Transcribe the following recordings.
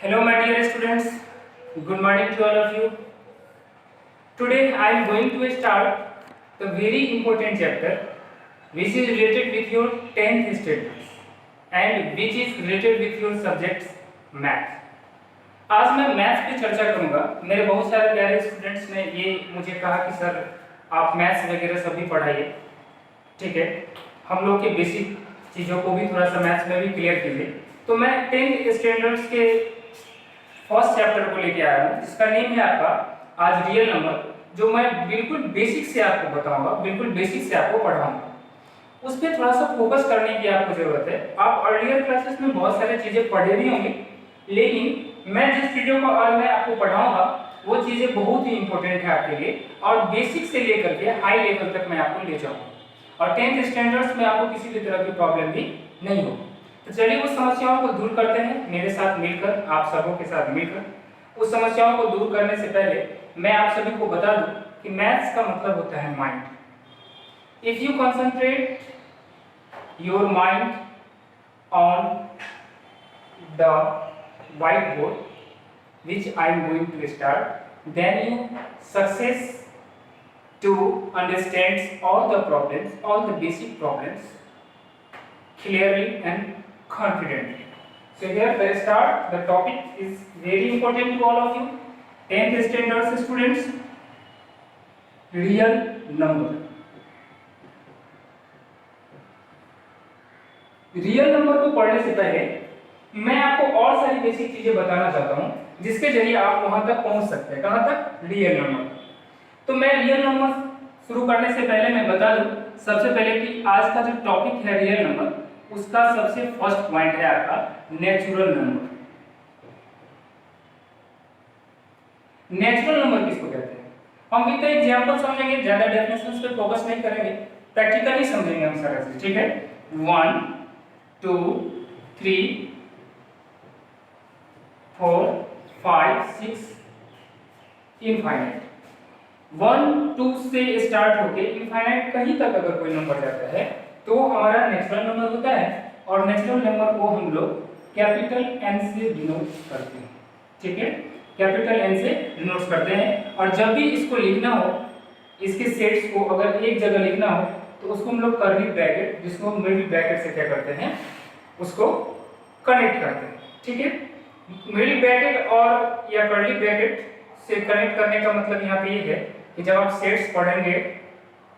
Hello my dear students, good morning to all of you. Today I am going to start the very important chapter which is related with your 10th standards and which is related with your subjects math. आज मैं maths पे चर्चा करूंगा। मेरे बहुत सारे प्यारे students ने ये मुझे कहा कि सर आप मैथ्स वगैरह सभी पढ़ाइए, ठीक है, हम लोग के बेसिक चीज़ों को भी थोड़ा सा मैथ्स में भी क्लियर कीजिए। तो मैं 10th स्टैंडर्ड्स के फर्स्ट चैप्टर को लेके आया हूँ जिसका नेम है आपका आज रियल नंबर, जो मैं बिल्कुल बेसिक से आपको बताऊंगा, बिल्कुल बेसिक से आपको पढ़ाऊंगा। उस पर थोड़ा सा फोकस करने की आपको जरूरत है। आप अर्लियर क्लासेस में बहुत सारी चीज़ें पढ़े भी होंगे, लेकिन मैं जिस चीज़ों को आज मैं आपको पढ़ाऊंगा वो चीज़ें बहुत ही इंपॉर्टेंट है आपके लिए और बेसिक से लेकर के हाई लेवल तक मैं आपको ले जाऊँगा और 10th स्टैंडर्ड्स में आपको किसी भी तरह की प्रॉब्लम भी नहीं होगी। तो चलिए उस समस्याओं को दूर करते हैं मेरे साथ मिलकर, आप सबों के साथ मिलकर। उस समस्याओं को दूर करने से पहले मैं आप सभी को बता दूं कि मैथ्स का मतलब होता है mind. If you concentrate your mind on the white board which I am going to start, then you success to understand all the problems, all the basic problems clearly and confidently. So here the start, the topic is very important to all of you, 10th standard students, real number. Real number को पढ़ने से पहले मैं आपको और सारी basic चीजें बताना चाहता हूं जिसके जरिए आप वहां तक पहुंच सकते हैं। कहां तक? Real number. तो मैं रियल नंबर शुरू करने से पहले मैं बता दूं सबसे पहले कि आज का जो टॉपिक है रियल नंबर, उसका सबसे फर्स्ट पॉइंट है आपका नेचुरल नंबर। नेचुरल नंबर किसको कहते हैं? हम विद एग्जांपल समझेंगे, ज्यादा डेफिनेशंस पे फोकस नहीं करेंगे, प्रैक्टिकली समझेंगे हम सारा चीज, ठीक है। 1 2 3 4 5 6 इनफाइनाइट। 1 2 से स्टार्ट होके इनफाइनाइट कहीं तक अगर कोई नंबर जाता है तो हमारा नेचुरल नंबर होता है और नेचुरल नंबर को हम लोग कैपिटल एन से डिनोट करते हैं, ठीक है, कैपिटल एन से डिनोट करते हैं। और जब भी इसको लिखना हो, इसके सेट्स को अगर एक जगह लिखना हो तो उसको हम लोग कर्ली ब्रैकेट, जिसको मिडिल ब्रैकेट से क्या करते हैं, उसको कनेक्ट करते हैं, ठीक है। मिडिल ब्रैकेट और या कर्ली ब्रैकेट से कनेक्ट करने का मतलब यहाँ पे ये है कि जब आप सेट्स पढ़ेंगे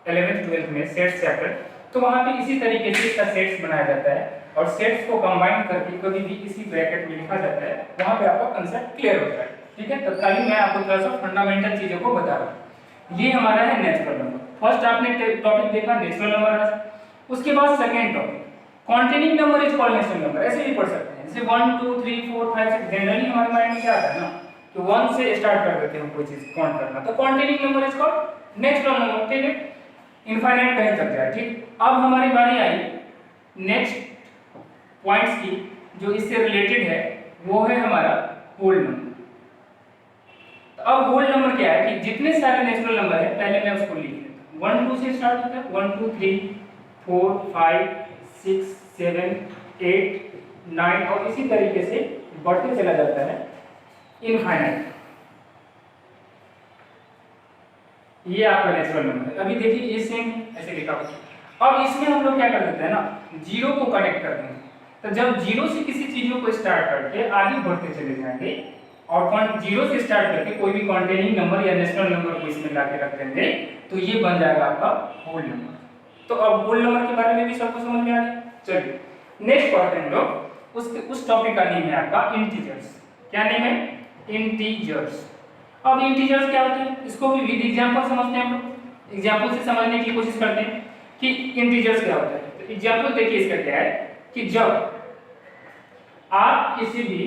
11th 12th में सेट्स चैप्टर, तो वहाँ पे इसी तरीके से इसका सेट्स बनाया जाता है और सेट्स को कंबाइन करके कभी भी इसी ब्रैकेट में लिखा जाता है। वहाँ पे आपका कंसेप्ट क्लियर होता है, ठीक है। तत्कालीन मैं आपको थोड़ा सा फंडामेंटल चीजों को बता रहा हूँ। ये हमारा है नेचुरल नंबर। फर्स्ट आपने टॉपिक देखा नेचुरल नंबर। उसके बाद second topic containing number is called natural number. ऐसे भी पढ़ सकते हैं, जैसे 1 2 3 4 5 6। जनरली हमारे माइंड में क्या आता है ना कि 1 से स्टार्ट कर देते हैं कोई चीज काउंट करना, तो containing number is called natural number, ठीक है। इनफाइनाइट कहीं तक जाए, ठीक। अब हमारी बारी आई नेक्स्ट पॉइंट्स की, जो इससे रिलेटेड है, वो है हमारा होल नंबर। तो अब होल नंबर क्या है कि जितने सारे नेचुरल नंबर है पहले मैं उसको लिख लेता हूं। 1 2 से स्टार्ट होता है, 1 2 3 4 5 6 7 8 9 और इसी तरीके से बढ़ते चला जाता है इनफाइनाइट। ये आपका नेचुरल नंबर है। अभी देखिए ये सेम ऐसे लिखा हुआ। अब इसमें हम लोग क्या कर देते हैं ना, जीरो को कनेक्ट कर देंगे। तो जब जीरो से किसी चीजों को स्टार्ट करके आगे बढ़ते चले जाएंगे और जीरो से स्टार्ट करके कोई भी कॉन्टेनिंग नंबर या नेचुरल नंबर को इसमें लाके रख देंगे तो ये बन जाएगा आपका होल नंबर। तो अब होल नंबर के बारे में भी सबको समझ में आ गया। चलिए नेक्स्ट पढ़ते हैं हम लोग। उस टॉपिक का नेम है आपका इंटीजर्स। क्या नेम है? इंटीजर्स। अब इंटीजर्स क्या होते हैं, इसको भी विद एग्जांपल समझते हैं हम लोग। एग्जांपल से समझने की कोशिश करते हैं कि इंटीजर्स क्या होता है। तो एग्जांपल देखिए इसका क्या है कि जब आप किसी भी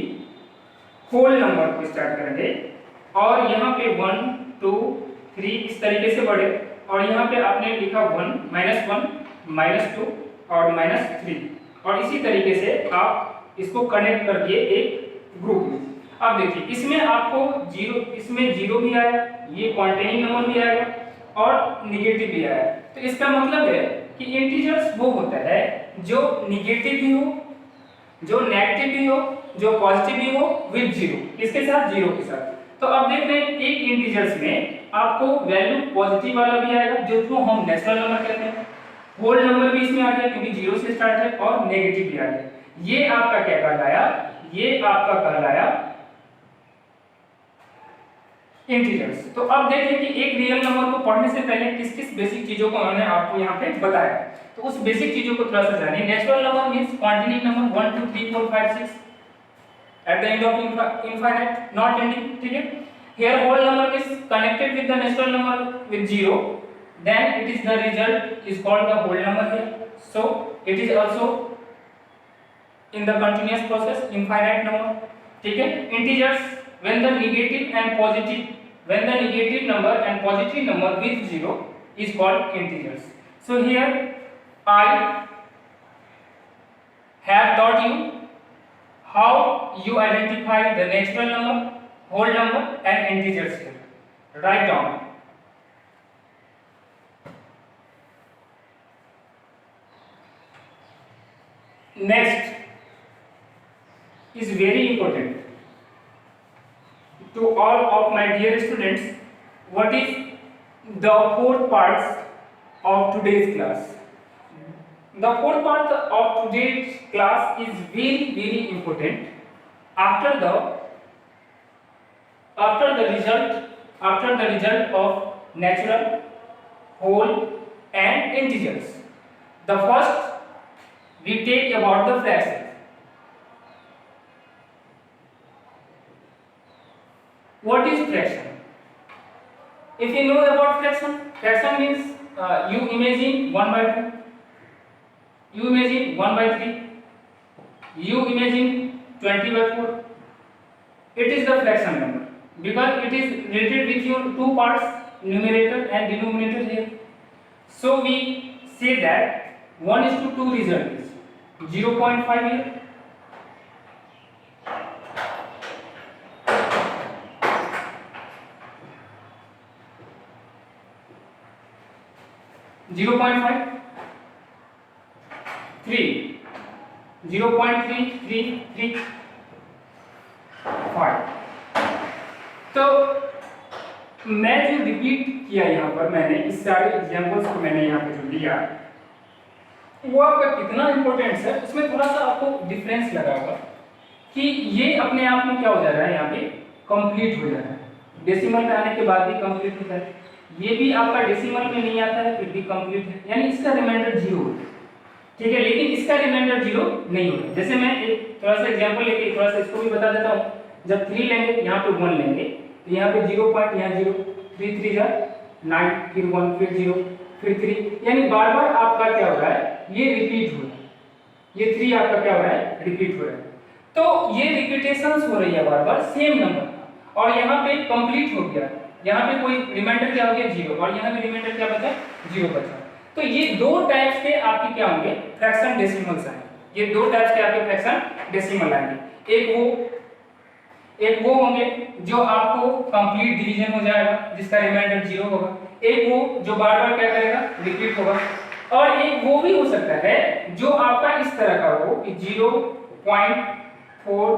होल नंबर को स्टार्ट करेंगे और यहाँ पे 1 2 3 इस तरीके से बढ़े और यहाँ पे आपने लिखा 1 -2 और -3 और इसी तरीके से आप इसको कनेक्ट कर दिए एक ग्रुप में। अब देखिए इसमें आपको जीरो, इसमें जीरो भी आया, ये कॉन्टेनिंग नंबर भी आएगा और निगेटिव भी आया। तो इसका मतलब है कि इंटीजर्स वो होता है जो निगेटिव भी हो, जो नेगेटिव भी हो जो पॉजिटिव भी हो विद जीरो, किसके साथ, जीरो के साथ। तो अब देख रहे हैं एक इंटीजर्स में आपको वैल्यू पॉजिटिव वाला भी आएगा जो हम नेचुरल नंबर कहते हैं, होल नंबर भी इसमें आ गया क्योंकि जीरो से स्टार्ट है, और नेगेटिव भी आ गया। ये आपका क्या कहलाया, ये आपका कहलाया इंटीजर्स। तो अब देखिए कि एक रियल नंबर को पढ़ने से पहले किस किस बेसिक चीजों को मैंने आपको यहाँ पे बताया, तो उस बेसिक चीजों को थोड़ा सा जानिए। Natural number means quantity number 1 2 3 4 5 6 at the end of infinite, not ending, ठीक है। Here whole number is connected with the natural number with zero, then it is the result is called the whole number here. So it is also in the continuous process infinite number, ठीक है। Integers when the negative and positive, when the negative number and positive number with zero is called integers. So here I have taught you how you identify the natural number, whole number and integers here. Write down. Next is very important to all of my dear students. What is the fourth parts of today's class? The fourth part of today's class is very important. After the result of natural, whole and integers, the first we take about the fraction. What is fraction? If you know about fraction means you imagine 1/2, you imagine 1/3, you imagine 20/4. It is the fraction number because it is related with your two parts, numerator and denominator here. So we say that 1:2 result is 0.5 here. 0.5, 3, 0.3335। तो मैं जो repeat किया यहाँ पर, मैंने इस सारे examples को मैंने यहाँ पे जो लिया वो आपका कितना इंपॉर्टेंट है, उसमें थोड़ा सा आपको डिफरेंस लगा होगा कि ये अपने आप में क्या हो जा रहा है, यहाँ पे कंप्लीट हो जा रहा है। डेसिमल में आने के बाद भी कंप्लीट होता है, ये भी आपका डेसिमल में नहीं आता है फिर भी कंप्लीट है, यानी इसका रिमाइंडर 0 होता है, ठीक है। लेकिन इसका रिमाइंडर 0 नहीं होता। जैसे मैं एक थोड़ा सा एग्जांपल लेके थोड़ा सा इसको भी बता देता हूँ। जब 3 लेंगे यहाँ पे 1 लेंगे तो यहाँ पे 0 पॉइंट, यहाँ 0, 3 3 जा 9, फिर 1, फिर 0, फिर 3, यानी बार बार आपका क्या हो रहा है, ये रिपीट हो रहा है, ये 3 आपका क्या हो रहा है, रिपीट हो रहा है। तो ये रिपीटेशंस हो रही है बार बार सेम नंबर, और यहाँ पे कंप्लीट हो गया, यहाँ पे कोई रिमाइंडर क्या हो गया 0, और यहाँ पे रिमाइंडर क्या बचा 0 बचा। तो ये दो टाइप्स के आपके क्या होंगे, फ्रैक्शन डेसिमल्स आएंगे। ये दो टाइप्स के आपके फ्रैक्शन डेसिमल आएंगे। एक वो होंगे जो आपको कंप्लीट डिवीजन हो जाएगा जिसका रिमाइंडर 0 होगा, एक वो जो बार बार क्या करेगा, रिपीट होगा, और एक वो भी हो सकता है जो आपका इस तरह का हो कि 0.4,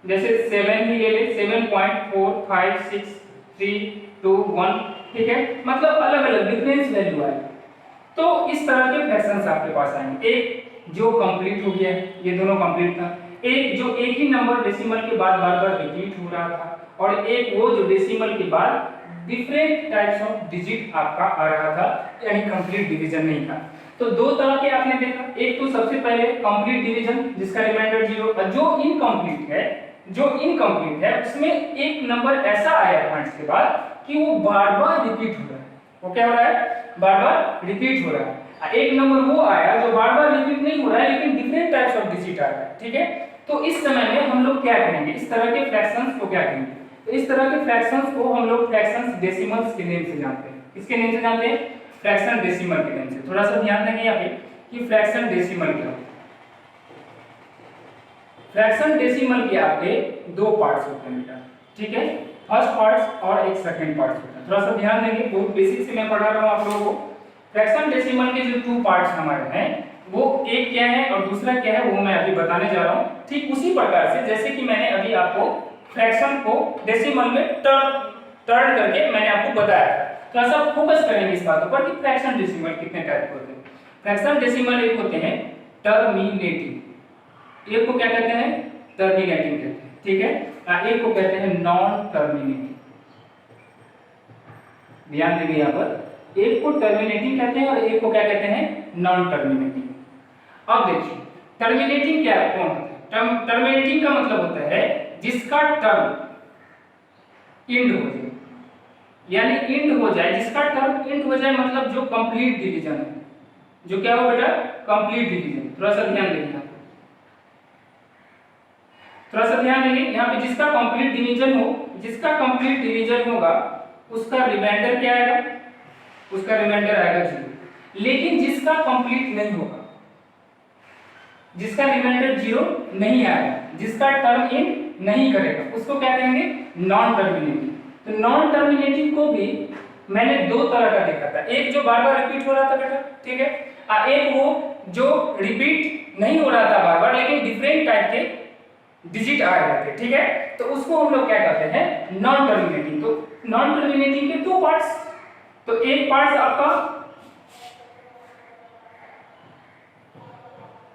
जैसे 7 ही ले ले, 7.456321, ठीक है, मतलब अलग अलग डिफरेंस वैल्यू आएगी। तो इस तरह के फ्रैक्शंस आपके पास आएंगे। एक जो कंप्लीट हो गया, ये दोनों कंप्लीट था, एक जो एक ही नंबर डेसिमल के बाद बार बार रिपीट हो रहा था, और एक वो जो डेसिमल के बाद डिफरेंट टाइप्स ऑफ डिजिट आपका आ रहा था, यानी कंप्लीट डिवीजन नहीं था। तो दो तरह के आपने देखा, एक तो सबसे पहले कंप्लीट डिवीजन जिसका रिमाइंडर 0, और जो इनकम्प्लीट है उसमें एक नंबर ऐसा आया पॉइंट्स के बाद कि वो बार बार रिपीट हो रहा है। वो क्या हो रहा है, बार बार रिपीट हो रहा है। एक नंबर वो आया जो बार बार रिपीट नहीं हो रहा है लेकिन डिफरेंट टाइप्स ऑफ डिजिट आ रहा है, ठीक है। तो इस समय में हम लोग क्या करेंगे, इस तरह के फ्रैक्शंस को क्या करेंगे, तो इस तरह के फ्रैक्शंस को हम लोग फ्रैक्शंस डेसिमल्स के नेम से जानते हैं। किसके नेम से जानते हैं, फ्रैक्शन डेसिमल के नेम से। थोड़ा सा ध्यान देंगे यहाँ पे कि फ्रैक्शन डेसिमल क्या है। फ्रैक्शन डेसिमल के आपके दो पार्ट्स होते हैं बेटा, ठीक है, फर्स्ट पार्ट्स और एक सेकंड पार्ट्स होता है। थोड़ा सा ध्यान देंगे, बहुत बेसिक से मैं पढ़ा रहा हूँ आप लोगों को। फ्रैक्शन डेसिमल के जो 2 पार्ट्स हमारे हैं, वो एक क्या है और दूसरा क्या है वो मैं अभी बताने जा रहा हूँ। ठीक उसी प्रकार से जैसे कि मैंने अभी आपको फ्रैक्शन को डेसिमल में टर्न करके मैंने आपको बताया। थोड़ा सा फोकस करेंगे इस बातों पर कि फ्रैक्शन डेसिमल कितने टाइप के होते हैं। फ्रैक्शन डेसिमल एक होते हैं टर्मिनेटिंग, एक को क्या कहते हैं टर्मिनेटिंग कहते हैं, ठीक है। एक को कहते हैं नॉन टर्मिनेटिंग, ध्यान देंगे यहाँ पर, एक को टर्मिनेटिंग कहते हैं और एक को क्या कहते हैं नॉन टर्मिनेटिंग। अब देखिए टर्मिनेटिंग क्या कौन होता है। टर्मिनेटिंग का मतलब होता है जिसका टर्म एंड हो जाए, यानी एंड हो जाए, जिसका टर्म एंड हो जाए मतलब जो कंप्लीट डिवीजन है, जो क्या हो बेटा कंप्लीट डिवीजन। थोड़ा सा ध्यान देंगे, थोड़ा सा ध्यान देंगे यहाँ पे, जिसका कंप्लीट डिवीजन हो, जिसका कंप्लीट डिवीजन होगा उसका रिमाइंडर क्या आएगा, उसका रिमाइंडर आएगा 0। लेकिन जिसका कंप्लीट नहीं होगा, जिसका रिमाइंडर 0 नहीं आएगा, जिसका टर्म एंड नहीं करेगा, उसको क्या कहेंगे नॉन टर्मिनेटिंग। तो नॉन टर्मिनेटिंग को भी मैंने दो तरह का देखा था, एक जो बार बार रिपीट हो रहा था बेटा, ठीक है, एक वो जो रिपीट नहीं हो रहा था बार बार लेकिन डिफरेंट टाइप के डिजिट आ रहे थे, ठीक है, तो उसको हम लोग क्या कहते हैं नॉन टर्मिनेटिंग। तो नॉन टर्मिनेटिंग के दो पार्ट्स, तो एक पार्ट आपका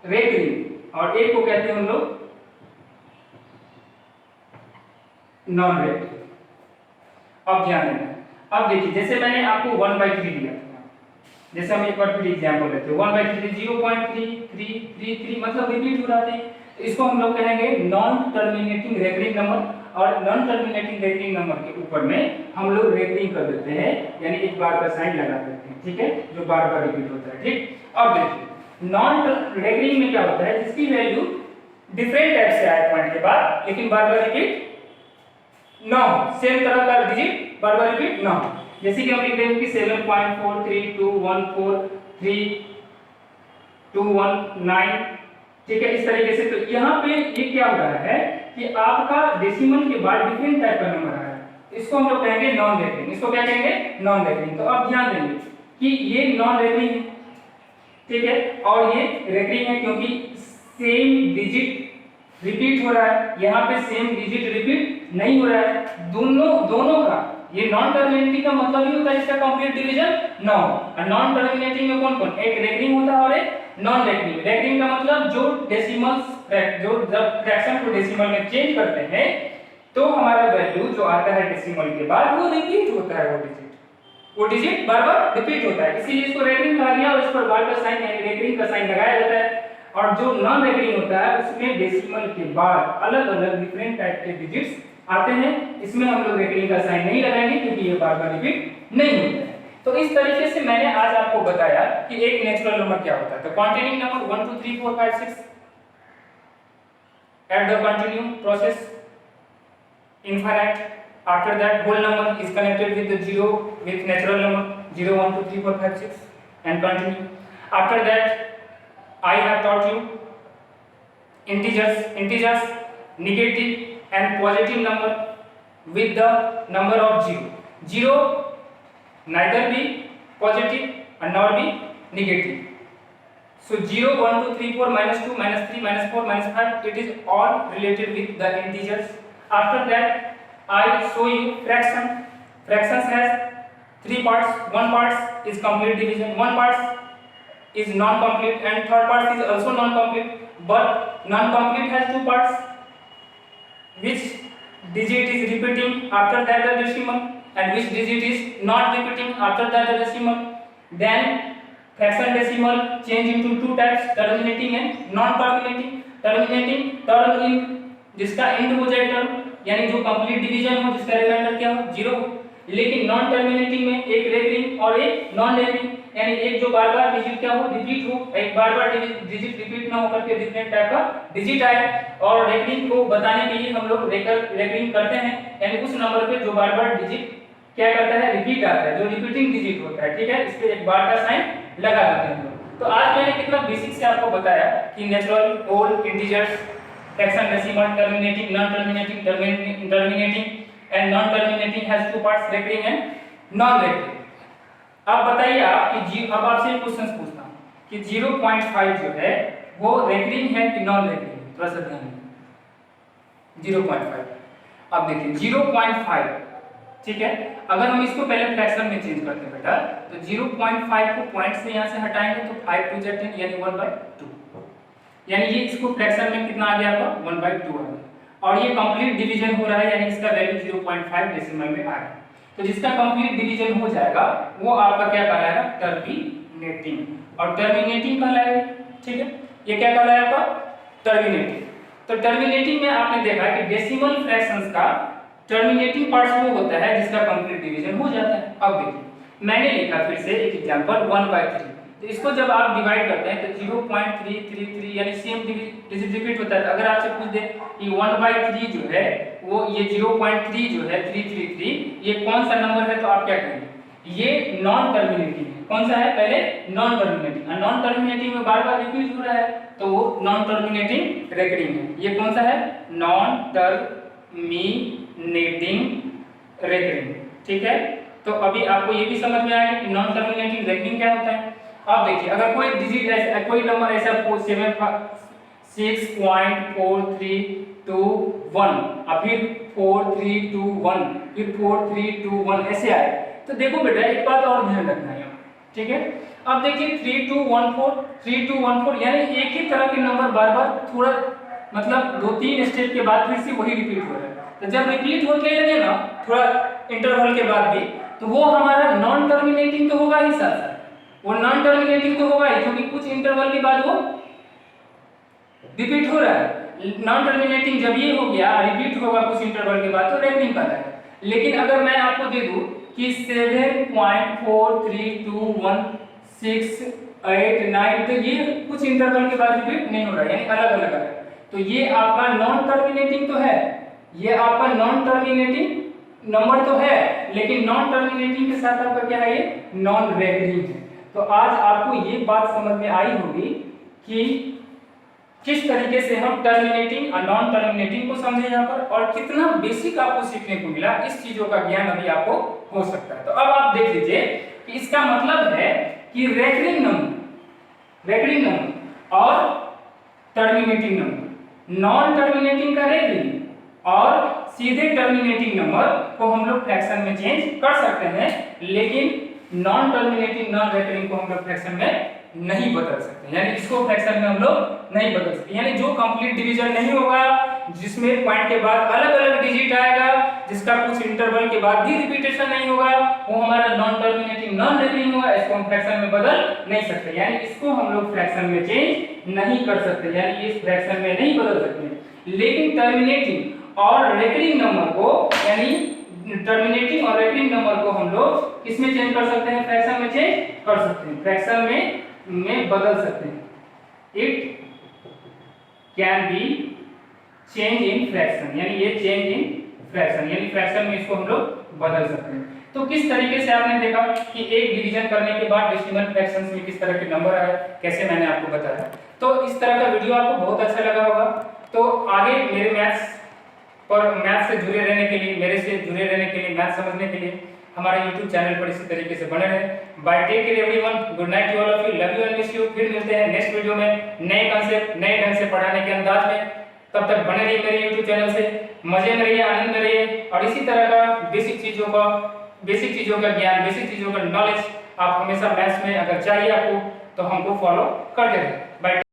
रेकरिंग और एक को कहते हैं हम लोग नॉन रेकरिंग। अब ध्यान देना, अब देखिए जैसे मैंने आपको 1/3 दिया था, जैसे हम एक बार फिर एग्जांपल लेते हैं 1/3 0.3333 मतलब रिपीट हो रहा है, तो इसको हम लोग कहेंगे नॉन टर्मिनेटिंग रेकरिंग नंबर। और नॉन टर्मिनेटिंग रेकरिंग नंबर के ऊपर में हम लोग रेकरिंग कर देते हैं, यानी एक बार का साइन लगा देते हैं, ठीक है, जो बार बार रिपीट होता है। ठीक, अब देखिए नॉन रेकरिंग में क्या होता है, जिसकी वैल्यू डिफरेंट टाइप से आए पॉइंट के बाद लेकिन बार बार रिपीट ना हो, सेम तरह का डिजिट बार बार रिपीट ना हो। जैसे कि हम लिख देंगे कि 7.432143219, ठीक है, इस तरीके से। तो यहाँ पे ये क्या हो रहा है कि आपका डेसिमल के बाद डिफरेंट टाइप का नंबर आ रहा है, इसको हम लोग कहेंगे नॉन रेकरिंग। इसको क्या कहेंगे नॉन रेकरिंग। तो अब ध्यान देंगे कि ये नॉन रेकरिंग है, ठीक है, और ये रेकरिंग है क्योंकि सेम डिजिट रिपीट हो रहा है, यहाँ पे सेम डिजिट रिपीट नहीं हो रहा है, दोनों का। ये नॉन टर्मिनेटिंग का मतलब ही होता है इसका कंप्लीट डिवीजन ना हो। और नॉन टर्मिनेटिंग में कौन कौन, एक रेकरिंग होता है और एक नॉन रेकरिंग। रेकरिंग का मतलब जो डेसिमल्स, जो जब फ्रैक्शन को डेसिमल में चेंज करते हैं तो हमारा वैल्यू जो आता है डेसिमल के बाद वो रिपीट होता है, वो डिजिट बार बार रिपीट होता है, इसीलिए इसको रेकरिंग कहा गया और इस पर बार का साइन यानी रेकरिंग का साइन लगाया जाता है। और जो नॉन रेकरिंग होता है उसमें डेसिमल के बाद अलग अलग डिफरेंट टाइप के डिजिट्स आते हैं, इसमें हम लोग रेकरिंग का साइन नहीं लगाएंगे क्योंकि ये बार बार रिपीट नहीं होता है। तो इस तरीके से मैंने आज आपको बताया कि एक नेचुरल नंबर क्या होता है। तो counting number 1 2 3 4 5 6 at the continuum process infinite, after that whole number is connected with the 0 with natural number 0 1 2 3 4 5 6 and continue. After that I have taught you integers negative and positive number with the number of 0 neither be positive and nor be negative. So 0 1 2 3 4 -2 -3 -4 -5 it is all related with the integers. After that I show you fractions has three parts. One part is complete division, one part is non-complete and third part is also non-complete, but non-complete has two parts, which digit is repeating after that the decimal and which digit is not repeating after that the decimal. Then fraction decimal change into two types, terminating and non-terminating. Terminating term in जिसका and हो जाए term, यानी जो complete division हो, जिसका reminder क्या हो 0 हो। लेकिन नॉन टर्मिनेटिंग में एक रेकरिंग और एक नॉन रेकरिंग, यानी एक जो बार बार डिजिट क्या हो रिपीट हो, एक बार बार डिजिट रिपीट ना होकर के डिफरेंट टाइप का डिजिट आए। और रेकरिंग को बताने के लिए हम लोग रेकरिंग करते हैं, यानी उस नंबर पे जो बार बार डिजिट क्या करता है रिपीट आता है, जो रिपीटिंग डिजिट होता है, ठीक है, इस पे एक बार का साइन लगा देते हैं। तो आज मैंने कितना बेसिक से आपको बताया कि natural, whole, integers, fraction, decimal, terminating, non terminating, terminating and non terminating has two parts, recurring and non recurring. अब बताइए आप कि अब आपसे क्वेश्चंस पूछता हूं कि 0.5 जो है वो रेकरिंग है कि नॉन रेकरिंग, थोड़ा सा ध्यान दें। 0.5, अब देखिए 0.5, ठीक है। अगर हम इसको पहले फ्रैक्शन में चेंज करते हैं बेटा, तो 0.5 को पॉइंट से यहाँ से हटाएंगे तो 5 2 10 यानी 1/2, यानी ये इसको फ्रैक्शन में कितना आ गया आपका 1/2 आ गया। और ये कंप्लीट डिवीजन हो रहा है, यानी इसका वैल्यू 0.5 डेसिमल में आ रहा है। तो जिसका कंप्लीट डिवीजन हो जाएगा वो आपका क्या कहलाएगा, टर्मिनेटिंग, और टर्मिनेटिंग कहलाएगा, ठीक है। ये क्या कहलाएगा आपका, टर्मिनेटिंग। तो टर्मिनेटिंग में आपने देखा कि डेसिमल फ्रैक्शंस का टर्मिनेटिंग पार्ट्स वो होता है जिसका कंप्लीट डिवीजन हो जाता है। अब देखिए मैंने लिखा फिर से एक एग्जांपल 1/3, तो इसको जब आप डिवाइड करते हैं तो 0.333 यानी सेम डिजिट रिपीट होता है। अगर आपसे पूछ दे कि 1/3 जो है वो ये 0.3 जो है 333 ये कौन सा नंबर है, तो आप क्या कहेंगे, ये नॉन टर्मिनेटिंग है। कौन सा है, पहले नॉन टर्मिनेटिंग, और नॉन टर्मिनेटिंग में बार बार रिपीट हो रहा है तो वो नॉन टर्मिनेटिंग रेकरिंग है। ये कौन सा है, नॉन टर्मिनेटिंग रेकरिंग, ठीक है। तो अभी आपको ये भी समझ में आया कि नॉन टर्मिनेटिंग रेकरिंग क्या होता है। अब देखिए अगर कोई डिजिट ऐसा, कोई नंबर ऐसा 6.4321 और फिर 4321 फिर 4321 ऐसे आए, तो देखो बेटा एक बात और ध्यान रखना है, ठीक है। अब देखिए 3214 यानी एक ही तरह के नंबर बार बार थोड़ा मतलब 2-3 स्टेप के बाद फिर से वही रिपीट हो रहा है। तो जब रिपीट होने लगे ना थोड़ा इंटरवल के बाद भी, तो वो हमारा नॉन टर्मिनेटिंग तो होगा ही, साथ साथ वो नॉन टर्मिनेटिंग तो होगा ही, क्योंकि कुछ इंटरवल के बाद वो रिपीट हो रहा है। नॉन टर्मिनेटिंग जब ये हो गया रिपीट होगा कुछ इंटरवल के बाद, तो रेकरिंग कहता है। लेकिन अगर मैं आपको दे दूं कि 7.432168 तो ये कुछ इंटरवल के बाद रिपीट नहीं हो रहा है, यानी अलग अलग है, तो ये आपका नॉन टर्मिनेटिंग तो है, ये आपका नॉन टर्मिनेटिंग नंबर तो है, लेकिन नॉन टर्मिनेटिंग के साथ आपका क्या है, ये नॉन रेकरिंग है। तो आज आपको ये बात समझ में आई होगी कि किस तरीके से हम टर्मिनेटिंग और नॉन टर्मिनेटिंग को समझे यहाँ पर, और कितना बेसिक आपको सीखने को मिला। इस चीजों का ज्ञान अभी आपको हो सकता है। तो अब आप देख लीजिए कि इसका मतलब है कि रेकरिंग नंबर और टर्मिनेटिंग नंबर, नॉन टर्मिनेटिंग का रेकरिंग और सीधे टर्मिनेटिंग नंबर को हम लोग फ्रैक्शन में चेंज कर सकते हैं, लेकिन नॉन टर्मिनेटिंग नॉन रेकरिंग को हम लोग फ्रैक्शन में नहीं बदल सकते, यानी इसको फ्रैक्शन में हम लोग नहीं बदल सकते। यानी जो कंप्लीट डिवीजन नहीं होगा, जिसमें पॉइंट के बाद अलग अलग डिजिट आएगा, जिसका कुछ इंटरवल के बाद भी रिपीटेशन नहीं होगा, वो हमारा नॉन टर्मिनेटिंग नॉन रेकरिंग होगा। इसको हम फ्रैक्शन में बदल नहीं सकते, यानी इसको हम लोग फ्रैक्शन में चेंज नहीं कर सकते, यानी इस फ्रैक्शन में नहीं बदल सकते। लेकिन टर्मिनेटिंग और रेकरिंग नंबर को, यानी टर्मिनेटिंग और रेकरिंग नंबर को हम लोग किसमें चेंज कर सकते हैं, फ्रैक्शन में चेंज कर सकते हैं, फ्रैक्शन में बदल सकते हैं। It can be change in fraction, यानी ये चेंज इन फ्रैक्शन, यानी फ्रैक्शन में इसको हम लोग बदल सकते हैं। तो किस तरीके से आपने देखा कि एक डिवीजन करने के बाद डेसिमल फ्रैक्शंस में किस तरह के नंबर आए, कैसे मैंने आपको बताया। तो इस तरह का वीडियो आपको बहुत अच्छा लगा होगा। तो आगे मेरे मैथ्स से जुड़े रहने के लिए, मेरे से जुड़े रहने के लिए, मैथ समझने के लिए हमारे YouTube चैनल पर इसी तरीके से बने रहें। Bye take care everyone, good night to all of you, love you and miss you. फिर मिलते हैं नेक्स्ट वीडियो में नए कंसेप्ट, नए ढंग से पढ़ाने के अंदाज में। तब तक बने रहिए मेरे YouTube चैनल से, मजे में रहिए, आनंद में रहिए, और इसी तरह का बेसिक चीजों का ज्ञान, बेसिक चीजों का नॉलेज आप हमेशा मैथ्स में अगर चाहिए आपको, तो हमको फॉलो करते रहिए। बाय।